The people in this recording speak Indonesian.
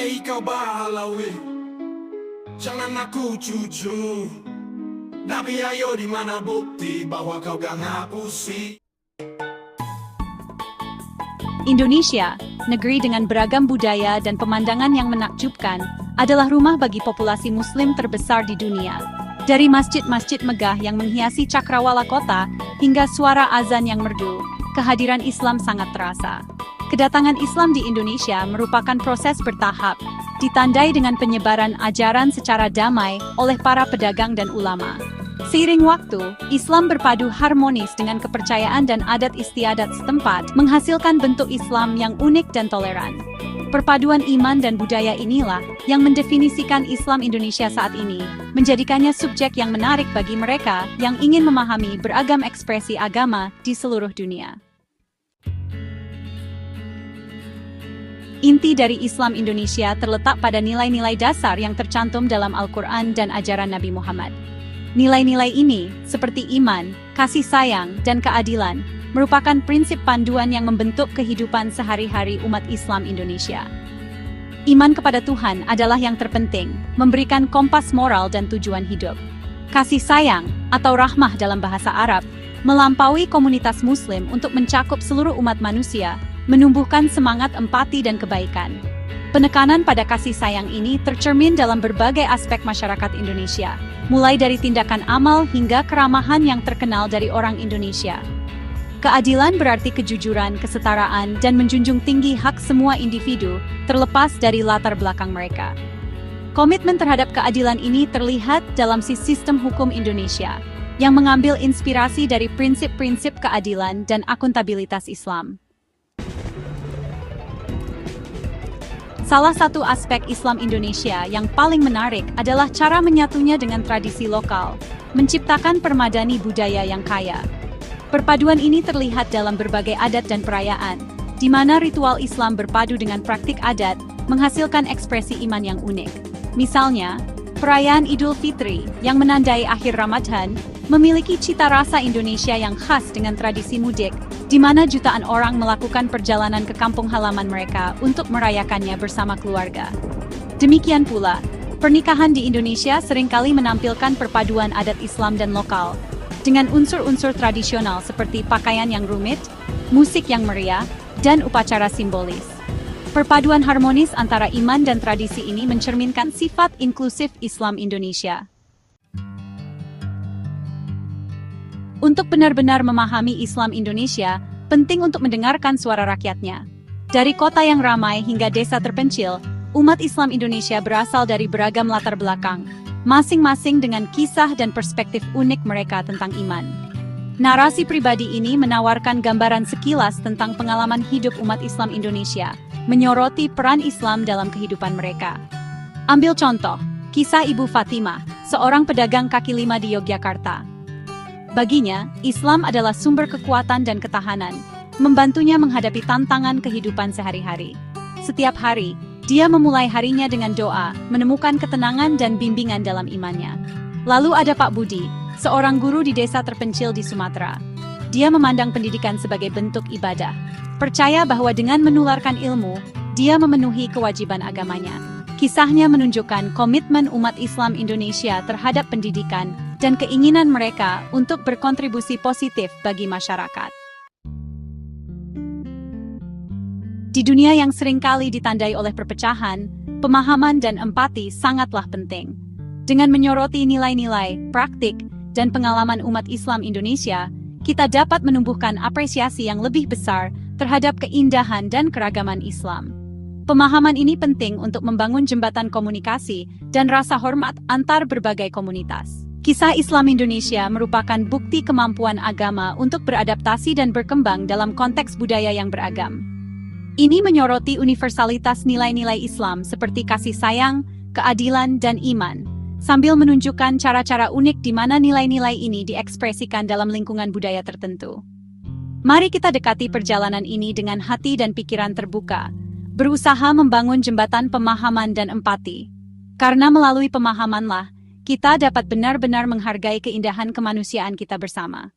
Hai kau Bahlawi, jangan aku jujur. Nabi ayo di mana bukti bahwa kau gak ngapusi. Indonesia, negeri dengan beragam budaya dan pemandangan yang menakjubkan, adalah rumah bagi populasi Muslim terbesar di dunia. Dari masjid-masjid megah yang menghiasi cakrawala kota, hingga suara azan yang merdu, kehadiran Islam sangat terasa. Kedatangan Islam di Indonesia merupakan proses bertahap, ditandai dengan penyebaran ajaran secara damai oleh para pedagang dan ulama. Seiring waktu, Islam berpadu harmonis dengan kepercayaan dan adat istiadat setempat, menghasilkan bentuk Islam yang unik dan toleran. Perpaduan iman dan budaya inilah yang mendefinisikan Islam Indonesia saat ini, menjadikannya subjek yang menarik bagi mereka yang ingin memahami beragam ekspresi agama di seluruh dunia. Inti dari Islam Indonesia terletak pada nilai-nilai dasar yang tercantum dalam Al-Quran dan ajaran Nabi Muhammad. Nilai-nilai ini, seperti iman, kasih sayang, dan keadilan, merupakan prinsip panduan yang membentuk kehidupan sehari-hari umat Islam Indonesia. Iman kepada Tuhan adalah yang terpenting, memberikan kompas moral dan tujuan hidup. Kasih sayang, atau rahmah dalam bahasa Arab, melampaui komunitas Muslim untuk mencakup seluruh umat manusia, menumbuhkan semangat empati dan kebaikan. Penekanan pada kasih sayang ini tercermin dalam berbagai aspek masyarakat Indonesia, mulai dari tindakan amal hingga keramahan yang terkenal dari orang Indonesia. Keadilan berarti kejujuran, kesetaraan, dan menjunjung tinggi hak semua individu, terlepas dari latar belakang mereka. Komitmen terhadap keadilan ini terlihat dalam sistem hukum Indonesia, yang mengambil inspirasi dari prinsip-prinsip keadilan dan akuntabilitas Islam. Salah satu aspek Islam Indonesia yang paling menarik adalah cara menyatunya dengan tradisi lokal, menciptakan permadani budaya yang kaya. Perpaduan ini terlihat dalam berbagai adat dan perayaan, di mana ritual Islam berpadu dengan praktik adat, menghasilkan ekspresi iman yang unik. Misalnya, perayaan Idul Fitri yang menandai akhir Ramadan memiliki cita rasa Indonesia yang khas dengan tradisi mudik, di mana jutaan orang melakukan perjalanan ke kampung halaman mereka untuk merayakannya bersama keluarga. Demikian pula, pernikahan di Indonesia seringkali menampilkan perpaduan adat Islam dan lokal, dengan unsur-unsur tradisional seperti pakaian yang rumit, musik yang meriah, dan upacara simbolis. Perpaduan harmonis antara iman dan tradisi ini mencerminkan sifat inklusif Islam Indonesia. Untuk benar-benar memahami Islam Indonesia, penting untuk mendengarkan suara rakyatnya. Dari kota yang ramai hingga desa terpencil, umat Islam Indonesia berasal dari beragam latar belakang, masing-masing dengan kisah dan perspektif unik mereka tentang iman. Narasi pribadi ini menawarkan gambaran sekilas tentang pengalaman hidup umat Islam Indonesia, menyoroti peran Islam dalam kehidupan mereka. Ambil contoh, kisah Ibu Fatimah, seorang pedagang kaki lima di Yogyakarta. Baginya, Islam adalah sumber kekuatan dan ketahanan, membantunya menghadapi tantangan kehidupan sehari-hari. Setiap hari, dia memulai harinya dengan doa, menemukan ketenangan dan bimbingan dalam imannya. Lalu ada Pak Budi, seorang guru di desa terpencil di Sumatera. Dia memandang pendidikan sebagai bentuk ibadah, percaya bahwa dengan menularkan ilmu, dia memenuhi kewajiban agamanya. Kisahnya menunjukkan komitmen umat Islam Indonesia terhadap pendidikan dan keinginan mereka untuk berkontribusi positif bagi masyarakat. Di dunia yang seringkali ditandai oleh perpecahan, pemahaman dan empati sangatlah penting. Dengan menyoroti nilai-nilai, praktik, dan pengalaman umat Islam Indonesia, kita dapat menumbuhkan apresiasi yang lebih besar terhadap keindahan dan keragaman Islam. Pemahaman ini penting untuk membangun jembatan komunikasi dan rasa hormat antar berbagai komunitas. Kisah Islam Indonesia merupakan bukti kemampuan agama untuk beradaptasi dan berkembang dalam konteks budaya yang beragam. Ini menyoroti universalitas nilai-nilai Islam seperti kasih sayang, keadilan, dan iman, sambil menunjukkan cara-cara unik di mana nilai-nilai ini diekspresikan dalam lingkungan budaya tertentu. Mari kita dekati perjalanan ini dengan hati dan pikiran terbuka, berusaha membangun jembatan pemahaman dan empati. Karena melalui pemahamanlah, kita dapat benar-benar menghargai keindahan kemanusiaan kita bersama.